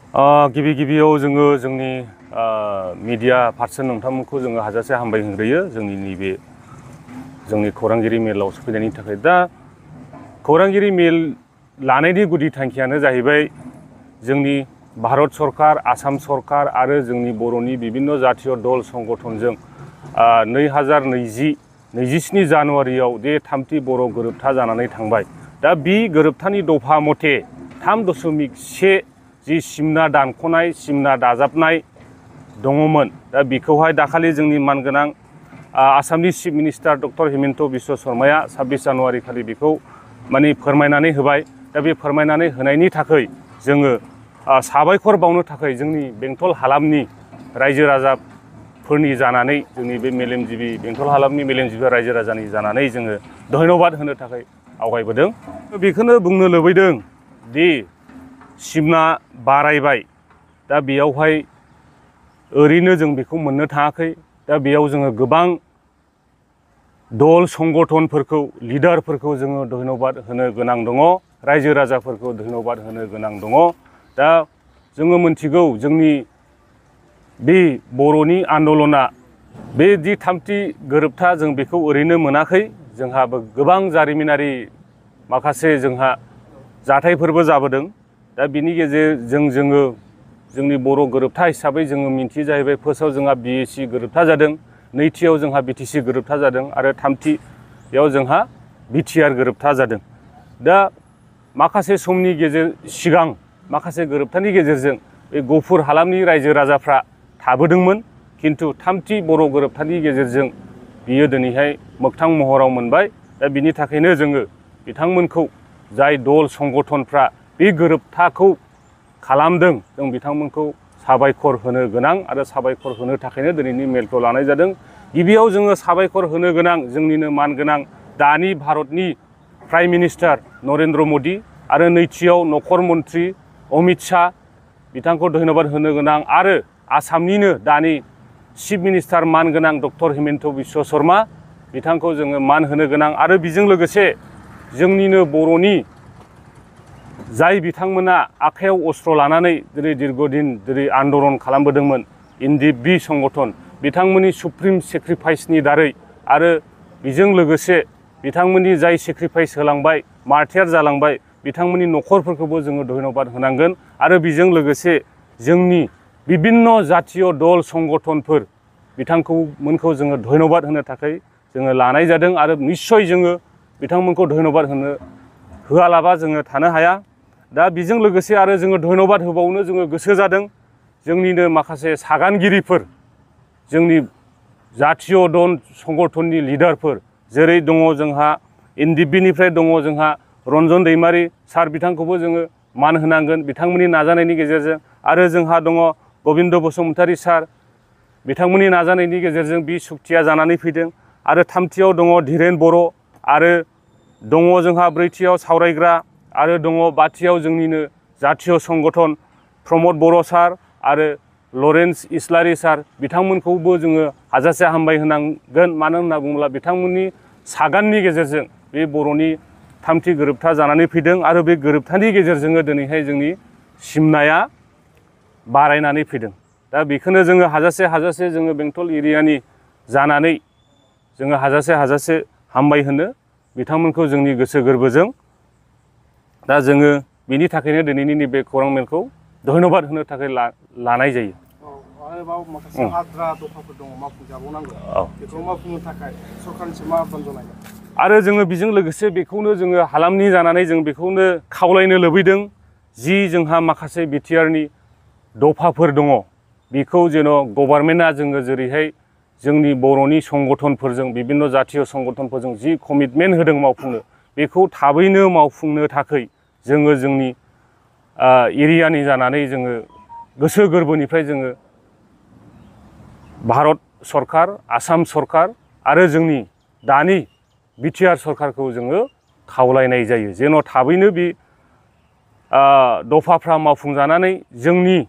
गिबि गिबियाव जोङो जोंनि मिडिया पार्सन नोंथांमोनखौ जोङो हाजासे हामबाय होग्रोयो जोंनि नैबे जोंनि खौरांगिरि मेलाव सफैनायनि थाखाय। दा खौरांगिरि मेल लानायनि गुदि थांखियानो जाहैबाय जोंनि भारत सरकार, आसाम सरकार आरो जोंनि बर'नि बिभिन्न जातीय दल संगठनजों 2027 जानुवारियाव जे थामथि बर' गोरोबथा जानानै थांबाय। दा बे गोरोबथानि दफा मथे 3.1 जि सिमना दानख'नाय, सिमना दाजाबनाय दङमोन, दा बेखौहाय दाखालि जोंनि मानगोनां आसामनि chief minister doctor Himanta Biswa शर्माया 26 जानुवारि खालि बेखौ माने फोरमायनानै होबाय। दा बे फोरमायनानै होनायनि थाखाय जोङो साबायखर बावनो थाखाय जोंनि बेंटल हालामनि रायजो राजाफोरनि जानानै, जोंनि बे मेलेमजिबि बेंटल हालामनि मेलेमजिबि रायजो राजानि जानानै जोङो धन्यबाद होनो थाखाय आवगायबोदों। बेखौनो बुंनो लुबैदों दि सिमना बारायबाय, दा बेयावहाय ओरैनो जों बेखौ मोननो थाङाखै। दा बेयाव जोङो गोबां दल संगठनफोरखौ, लिडारफोरखौ जोङो धन्यबाद होनो गोनां दङ, रायजो राजाफोरखौ धन्यबाद होनो गोनां दङ। दा जोङो मोनथिगौ जोंनि बे बर'नि आन्दलना, बे दि थामथि गोरोबथा जों बेखौ ओरैनो मोनाखै। जोंहाबो गोबां जारिमिनारि माखासे जोंहा जाथायफोरबो जाबोदों। दा बिनि गेजेरजों जोङो जोंनि बर' गोरोबथा हिसाबै जोङो मिन्थियो जाहैबाय, फार्स्टआव जोंहा BAC गोरोबथा जादों, नैथियाव जोंहा BTC गोरोबथा जादों आरो थामथियाव जोंहा BTR गोरोबथा जादों। दा माखासे समनि सिगां माखासे गोरोबथानि गेजेरजों बे गफुर हालामनि रायजो राजाफ्रा थाबोदोंमोन, खिन्थु थामथि बर' गोरोबथानि गेजेरजों बियो दिनैहाय मोगथां महराव मोनबाय। दा बिनि थाखायनो जोङो बिथांमोनखौ, जाय दल संगठनफ्रा बे गोरोबथाखौ खालामदों, जों बिथांमोनखौ साबायखर होनो गोनां आरो साबायखर होनो थाखायनो दिनैनि मेलखौ लानाय जादों। गिबियाव जोङो साबायखर होनो गोनां जोंनिनो मानगोनां दानि भारतनि प्राइम मिनिस्टार नरेन्द्र मदि आरो नैथियाव नखर मन्त्रि अमित शाह, बिथांखौ धन्यबाद होनो गोनां, आरो आसामनिनो दानि चिफ मिनिस्टार मानगोनां डक्टर हिमन्त बिश्व शर्मा, बिथांखौ जोङो मान होनो गोनां। आरो बेजों लोगोसे जोंनिनो बर'नि जाय बिथांमोना आखायाव अस्त्र लानानै दिनै दीर्घदिन दिनै आन्दलन खालामबोदोंमोन, NDP संगठन, बिथांमोननि सुप्रिम सेक्रिफाइसनि दारै आरो बेजों लोगोसे बिथांमोननि जाय सेक्रिफाइस होलांबाय, मार्टियार जालांबाय, बिथांमोननि न'खरफोरखौबो जोङो धन्यबाद होनांगोन। आरो बेजों लोगोसे जोंनि बिभिन्न जातीय दल संगठनफोर, बिथांमोनखौ जोङो धन्यबाद होनो थाखाय जोङो लानाय जादों। आरो निस्सय जोङो बिथांमोनखौ धन्यबाद होआलाबा जोङो थानो हाया। दा बेजों लोगोसे आरो जोङो धन्यबाद होबावनो जोङो गोसो जादों जोंनिनो माखासे सागानगिरिफोर, जोंनि जातीय दल संगठननि लिडारफोर, जेरै दङ जोंहा NDP-निफ्राय दङ जोंहा रन्जन दैमारि सार, बिथांखौबो जोङो मान होनांगोन बिथांमोननि नाजानायनि गेजेरजों। आरो जोंहा दङ गबिन्द बसुमतारी सार, बिथांमोननि नाजानायनि गेजेरजों बे सुक्तिया जानानै फैदों। आरो थामथियाव दङ धीरेन बर', आरो दङ जोंहा ब्रैथियाव सावरायग्रा, आरो दङ बाथियाव जोंनिनो जातीय संगठन प्रमद बर' सार आरो लरेन्स इस्लारि सार, बिथांमोनखौबो जोङो हाजासे हामबाय होनांगोन। मानो होनना बुङोब्ला बिथांमोननि सागाननि गेजेरजों बे बर'नि थामथि गोरोबथा जानानै फैदों। आरो बे गोरोबथानि गेजेरजोंनो दिनैहाय जोंनि सिमनाया बारायनानै फैदों। दा बेखौनो जोङो हाजासे जोङो बेंटल एरियानि जानानै जोङो हाजासे हामबाय होनो बिथांमोनखौ जोंनि गोसो गोरबोजों। दा जोङो बिनि थाखायनो दिनैनि नैबे खौरां मेलखौ धन्यबाद होनो थाखाय लानाय जायो। आरोबाव माखासे आद्रा दफाफोर दङ मावफुंजाबावनांगौ, बेखौ मावफुंनो थाखाय सरकारनिसिम मा आह्वान जनायगोन? आरो जोङो बेजों लोगोसे बेखौनो जोङो हालामनि जानानै जों बेखौनो खावलायनो लुबैदों, जि जोंहा माखासे BTR-नि दफाफोर दङ, बेखौ जेन' गभर्नमेन्टआ जोङो जेरैहाय जोंनि बर'नि संगठनफोरजों, बिभिन्न जातीय संगठनफोरजों जि कमिटमेन्ट होदों मावफुंनो, बेखौ थाबैनो मावफुंनो थाखाय जोङो जोंनि एरियानि जानानै जोङो गोसो गोरबोनिफ्राय जोङो भारत सरकार, आसाम सरकार आरो जोंनि दानि BTR सरकारखौ जोङो खावलायनाय जायो, जेन' थाबैनो बे दफाफ्रा मावफुंजानानै जोंनि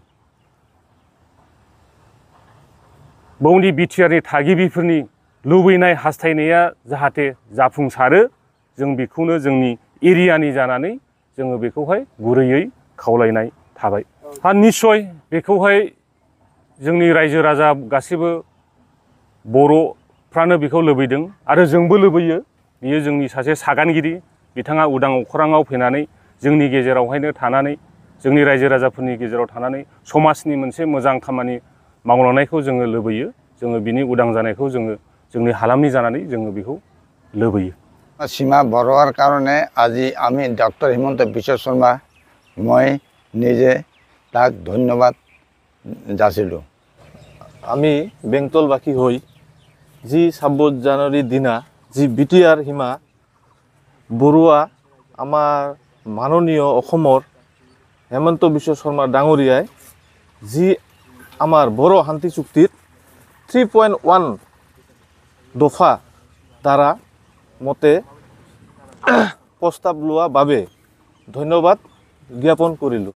बौनि BTR-नि थागिबिफोरनि लुबैनाय हास्थायनाया जाहाथे जाफुंसारो, जों बेखौनो जोंनि एरियानि जानानै जोङो बेखौहाय गुरैयै खावलायनाय थाबाय। निश्चय बेखौहाय जोंनि रायजो राजा गासिबो बर'फ्रानो बेखौ लुबैदों आरो जोंबो लुबैयो। बियो जोंनि सासे सागानगिरि, बिथाङा उदां अख्राङाव फैनानै जोंनि गेजेरावहायनो थानानै जोंनि रायजो राजाफोरनि गेजेराव थानानै समाजनि मोनसे मोजां खामानि मावलांनायखौ जोङो लुबैयो। जोङो बिनि उदां जानायखौ जोङो जोंनि हालामनि जानानै जोङो बेखौ लुबैयो। সীমা বঢ়োৱাৰ কাৰণে আজি আমি ডক্টৰ হিমন্ত বিশ্ব শৰ্মা মই নিজে তাক ধন্যবাদ যাচিলোঁ। আমি বেংটলবাসী হৈ যি 26 জানুৱাৰীৰ দিনা যি বিটিআৰ সীমা বৰুৱা আমাৰ মাননীয় অসমৰ হেমন্ত বিশ্ব শৰ্মা ডাঙৰীয়াই যি আমাৰ বড়ো শান্তি চুক্তিত 3.1 দফা দ্বাৰা মতে প্ৰস্তাৱ লোৱা বাবে ধন্যবাদ জ্ঞাপন কৰিলোঁ।